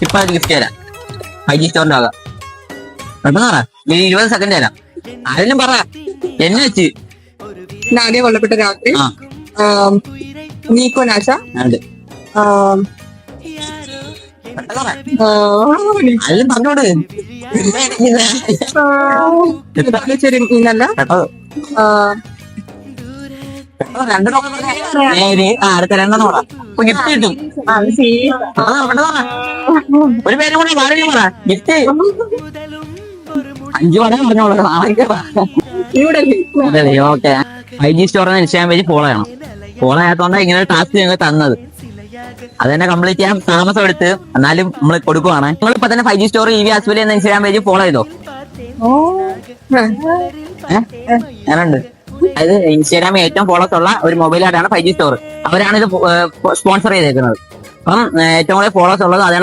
ഇപ്പൊ ഗിഫ്റ്റ് തരാം. 5G സ്റ്റോറിന്റെ ആകാം. പെട്ടെന്ന് പറ, 20 സെക്കൻഡ് തരാം. ആരെങ്കിലും പറ, എന്നെ വെച്ച്. നാളെ കൊല്ലപ്പെട്ട രാത്രി. ആ നീക്കോ നാശ. ഉണ്ട്. പെട്ടെന്ന് പറ, ആരെങ്കിലും പറഞ്ഞോട്. ഇന്നല്ല. പെട്ടെന്ന് 2 അടുത്ത 2 പറ. ഗിഫ്റ്റ് കിട്ടും. പെട്ടെന്ന് പറ. ഒരു പേരും കൂടെ മാറി പറ. ഗിഫ്റ്റ് 5 പടം പറഞ്ഞോളൂ. ഓക്കെ. 5G സ്റ്റോർ എന്ന ഇൻസ്റ്റാഗ്രാം പേജ് ഫോളോ ചെയ്യണം. ഫോളോ ചെയ്യാത്തോണ്ടാണ് ഇങ്ങനെ ഒരു ടാസ്ക് ഞങ്ങൾ തന്നത്. അത് തന്നെ കംപ്ലീറ്റ് ചെയ്യാൻ താമസം എടുത്ത്, എന്നാലും നമ്മൾ കൊടുക്കുവാണ്. നിങ്ങൾ ഇപ്പൊ തന്നെ 5G സ്റ്റോർ EV ആസ്വലി എന്ന ഇൻസ്റ്റാഗ്രാം പേജ് ഫോളോ ചെയ്തോ? ഞാനുണ്ട്. അതായത് ഇൻസ്റ്റാഗ്രാം ഏറ്റവും ഫോളോസ് ഉള്ള ഒരു മൊബൈൽ ആയിട്ടാണ് 5G സ്റ്റോർ. അവരാണ് ഇത് സ്പോൺസർ ചെയ്തേക്കുന്നത്. അപ്പം ഏറ്റവും കൂടുതൽ ഫോളോസ് ഉള്ളത് അതാണ്.